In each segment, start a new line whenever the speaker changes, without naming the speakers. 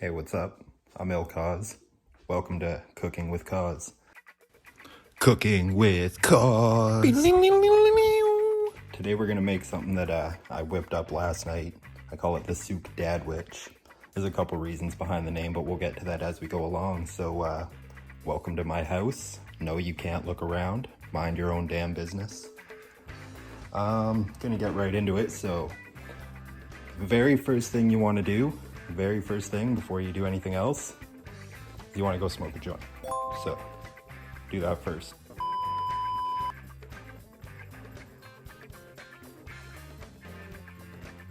Hey, what's up? I'm IllCoz. Welcome to Cooking with Cause. Cooking with Cause. Today we're gonna make something that I whipped up last night. I call it the Sooke Dad-Wich. There's a couple reasons behind the name, but we'll get to that as we go along. So, welcome to my house. No, you can't look around. Mind your own damn business. Gonna get right into it. So, very first thing you want to do, very first thing before you do anything else, you want to go smoke a joint. So, do that first.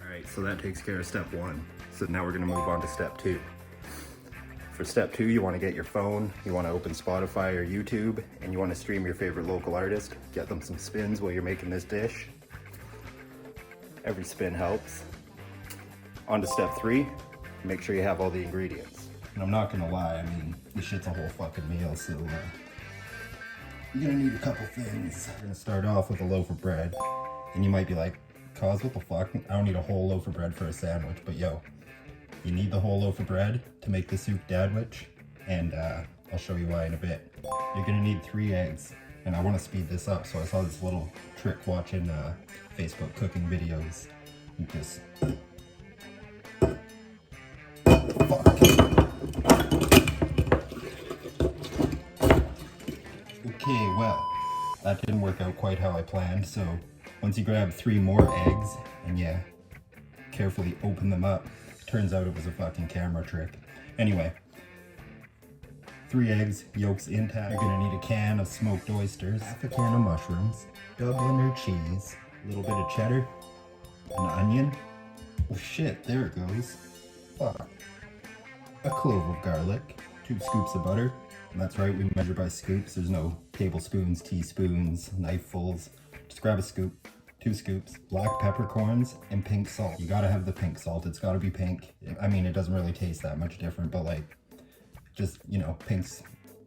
Alright, so that takes care of step one. So now we're going to move on to step two. For step two, you want to get your phone, you want to open Spotify or YouTube, and you want to stream your favorite local artist. Get them some spins while you're making this dish. Every spin helps. On to step three, make sure you have all the ingredients. And I'm not gonna lie, I mean, this shit's a whole fucking meal, so you're gonna need a couple things. We're gonna start off with a loaf of bread, and you might be like, Cause, what the fuck? I don't need a whole loaf of bread for a sandwich, but yo, you need the whole loaf of bread to make the Sooke Dad-Wich, and I'll show you why in a bit. You're gonna need 3 eggs, and I wanna speed this up, so I saw this little trick watching Facebook cooking videos. You just... Okay, well, that didn't work out quite how I planned, so once you grab 3 more eggs, and yeah, carefully open them up, turns out it was a fucking camera trick. Anyway, 3 eggs, yolks intact. You're gonna need a can of smoked oysters, half a can of mushrooms, Dubliner cheese, a little bit of cheddar, an onion. Oh shit, there it goes. Fuck. A clove of garlic, 2 scoops of butter. And that's right, we measure by scoops. There's no tablespoons, teaspoons, knifeluls. Just grab a scoop, 2 scoops, black peppercorns, and pink salt. You gotta have the pink salt, it's gotta be pink. I mean, it doesn't really taste that much different, but like, just, you know, pink's,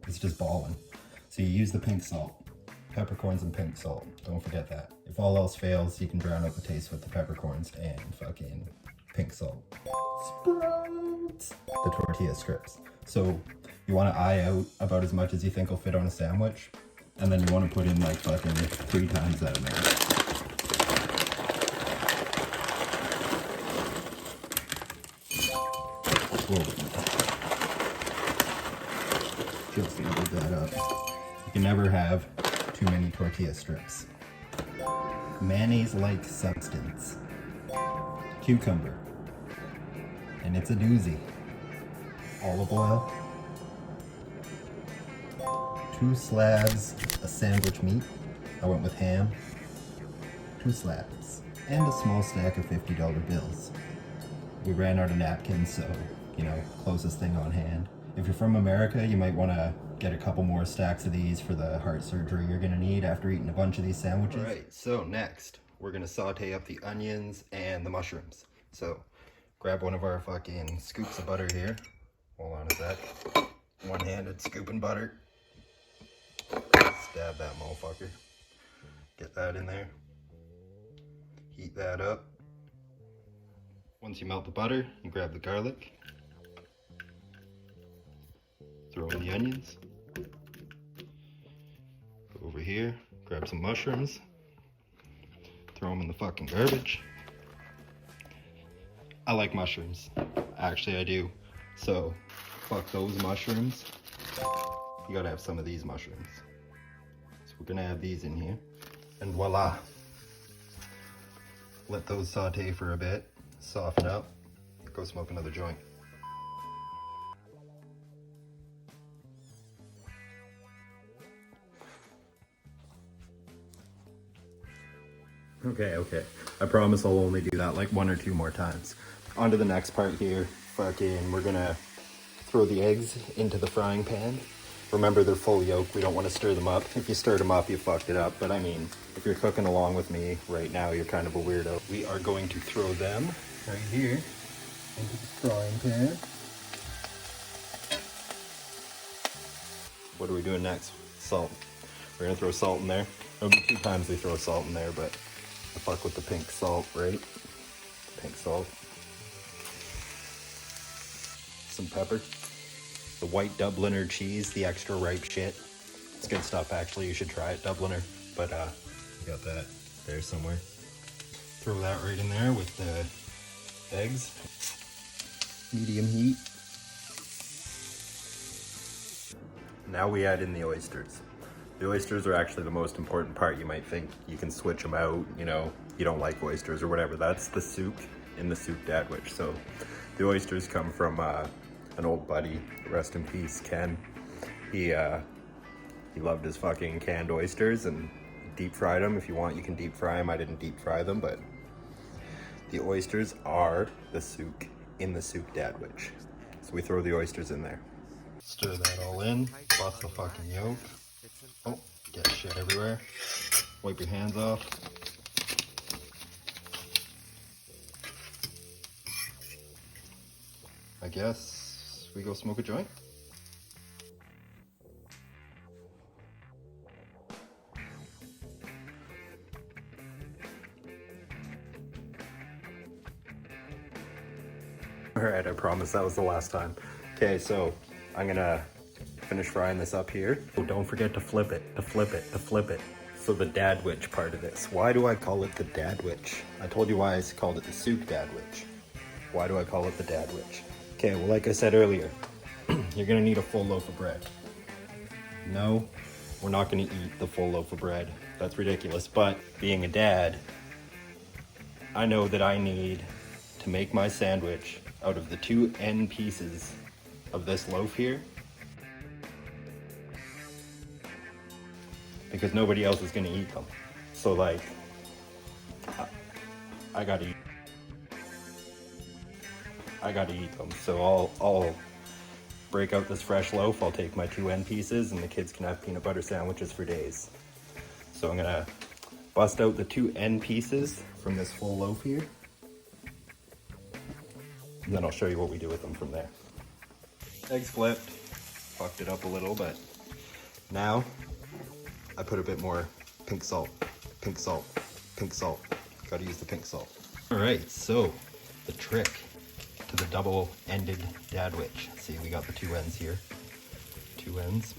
it's just ballin'. So you use the pink salt, peppercorns and pink salt. Don't forget that. If all else fails, you can drown out the taste with the peppercorns and fucking pink salt. Sprouts! The tortilla strips. So you want to eye out about as much as you think will fit on a sandwich, and then you want to put in like fucking 3 times that amount. Whoa. Just leave that up. You can never have too many tortilla strips. Mayonnaise-like substance. Cucumber. And it's a doozy. Olive oil. 2 slabs of sandwich meat. I went with ham. 2 slabs. And a small stack of $50 bills. We ran out of napkins, so, you know, closest thing on hand. If you're from America, you might want to get a couple more stacks of these for the heart surgery you're going to need after eating a bunch of these sandwiches. Alright, so next, we're going to saute up the onions and the mushrooms. So, grab one of our fucking scoops of butter here. Hold on a sec. One-handed scooping butter. Stab that motherfucker. Get that in there. Heat that up. Once you melt the butter, you grab the garlic. Throw in the onions. Go over here, grab some mushrooms. Throw them in the fucking garbage. I like mushrooms. Actually, I do. So, fuck those mushrooms. You gotta have some of these mushrooms. So we're gonna add these in here. And voila. Let those saute for a bit. Soften up. Go smoke another joint. Okay. I promise I'll only do that like 1 or 2 more times. On to the next part here. Fucking, we're gonna throw the eggs into the frying pan. Remember, they're full yolk. We don't want to stir them up. If you stirred them up, you fucked it up. But I mean, if you're cooking along with me right now, you're kind of a weirdo. We are going to throw them right here into the frying pan. What are we doing next? Salt. We're gonna throw salt in there. There'll be 2 times we throw salt in there, but I fuck with the pink salt, right? Pink salt. some pepper. The white Dubliner cheese, the extra ripe shit. It's good stuff, actually. You should try it, Dubliner. But you got that there somewhere. Throw that right in there with the eggs. Medium heat. Now we add in the oysters. The oysters are actually the most important part. You might think you can switch them out, you know, you don't like oysters or whatever. That's the Sooke in the Sooke Dad-Wich. So the oysters come from an old buddy, rest in peace, Ken. He loved his fucking canned oysters and deep fried them. If you want, you can deep fry them. I didn't deep fry them, but the oysters are the Sooke in the Sooke Dad-Wich. So we throw the oysters in there. Stir that all in, bust the fucking yolk. Oh, get shit everywhere. Wipe your hands off. I guess we go smoke a joint. Alright, I promise that was the last time. Okay, so I'm gonna finish frying this up here. Oh, don't forget to flip it, to flip it, to flip it. So the Dad-Wich part of this. Why do I call it the Dad-Wich? I told you why I called it the Sooke Dad-Wich. Why do I call it the Dad-Wich? Okay, well, like I said earlier, you're gonna need a full loaf of bread. No, we're not gonna eat the full loaf of bread. That's ridiculous, but being a dad, I know that I need to make my sandwich out of the 2 end pieces of this loaf here, because nobody else is gonna eat them. So like, I gotta eat them. So I'll break out this fresh loaf. I'll take my 2 end pieces and the kids can have peanut butter sandwiches for days. So I'm gonna bust out the 2 end pieces from this full loaf here. And then I'll show you what we do with them from there. Eggs flipped, fucked it up a little, but now I put a bit more pink salt, pink salt, pink salt. Gotta use the pink salt. All right, so the trick to the double-ended Dad-Wich. See, we got the 2 ends here, 2 ends.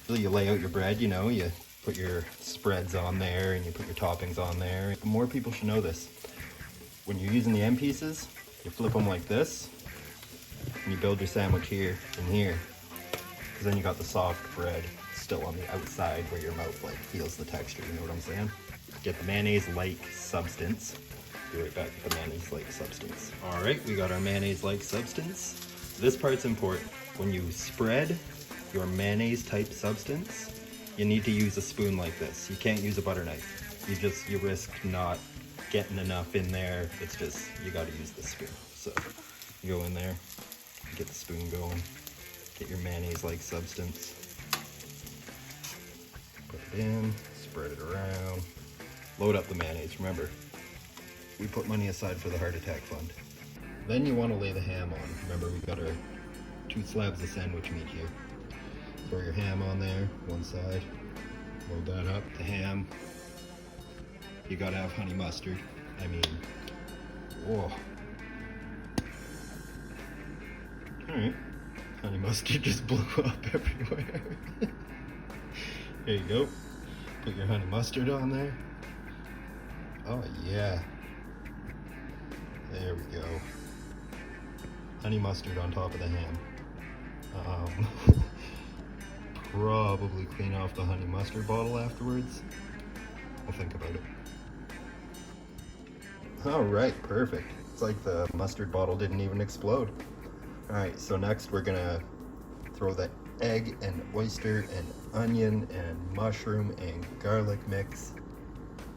So you lay out your bread, you know, you put your spreads on there and you put your toppings on there. More people should know this. When you're using the end pieces, you flip them like this, and you build your sandwich here and here, because then you got the soft bread still on the outside where your mouth like feels the texture, you know what I'm saying? Get the mayonnaise-like substance. Be right back with the mayonnaise-like substance. All right, we got our mayonnaise-like substance. This part's important. When you spread your mayonnaise-type substance, you need to use a spoon like this. You can't use a butter knife. You risk not getting enough in there. It's just, you gotta use the spoon. So you go in there, get the spoon going, get your mayonnaise-like substance, put it in, spread it around, load up the mayonnaise. Remember, we put money aside for the heart attack fund. Then you want to lay the ham on. Remember, we got our 2 slabs of sandwich meat here. Throw your ham on there, one side, load that up. The ham, you gotta have honey mustard. I mean, whoa. All right, honey mustard just blew up everywhere. There you go. Put your honey mustard on there. Oh yeah. There we go. Honey mustard on top of the ham. Probably clean off the honey mustard bottle afterwards. I'll think about it. All right, perfect. It's like the mustard bottle didn't even explode. All right, so next we're gonna throw the egg and oyster and onion and mushroom and garlic mix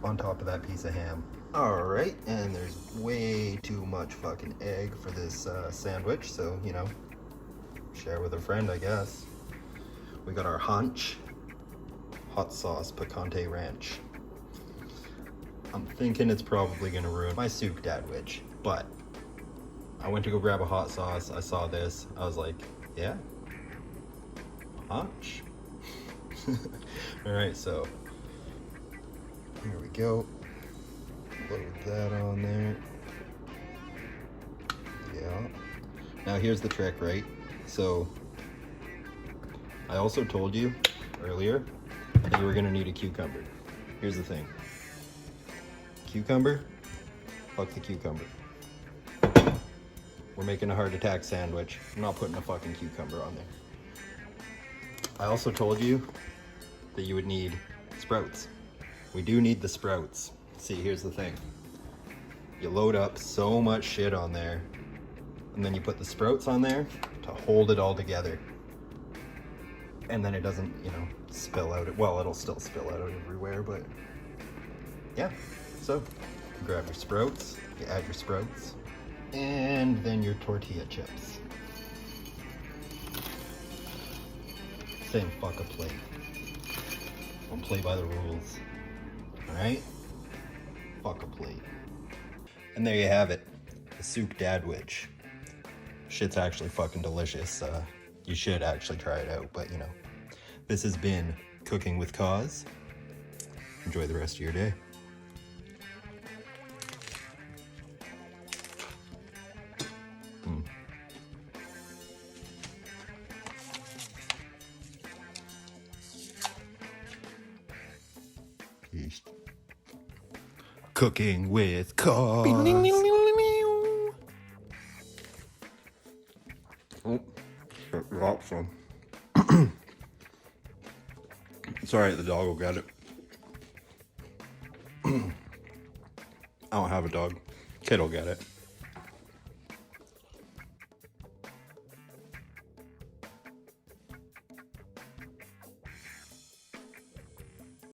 on top of that piece of ham. All right, and there's way too much fucking egg for this sandwich, so, you know, share with a friend, I guess. We got our hunch, hot sauce picante ranch. I'm thinking it's probably gonna ruin my Sooke Dad-Wich, but I went to go grab a hot sauce. I saw this, I was like, yeah, hunch. All right, so here we go. Load that on there. Yeah. Now here's the trick, right? So I also told you earlier that you were gonna need a cucumber. Here's the thing. Cucumber, fuck the cucumber. We're making a heart attack sandwich. I'm not putting a fucking cucumber on there. I also told you that you would need sprouts. We do need the sprouts. See, here's the thing. You load up so much shit on there, and then you put the sprouts on there to hold it all together. And then it doesn't, you know, spill out. Well, it'll still spill out everywhere, but yeah. So, you grab your sprouts, you add your sprouts, and then your tortilla chips. Saying fuck a plate. Don't play by the rules. Alright? Fuck a plate. And there you have it. The Sooke Dad-Wich. Shit's actually fucking delicious. You should actually try it out, but you know. This has been Cooking with Cause. Enjoy the rest of your day. Peace. Cooking with Cause. Oh, shit, dropped some. Sorry, the dog will get it. I don't have a dog. Kid will get it.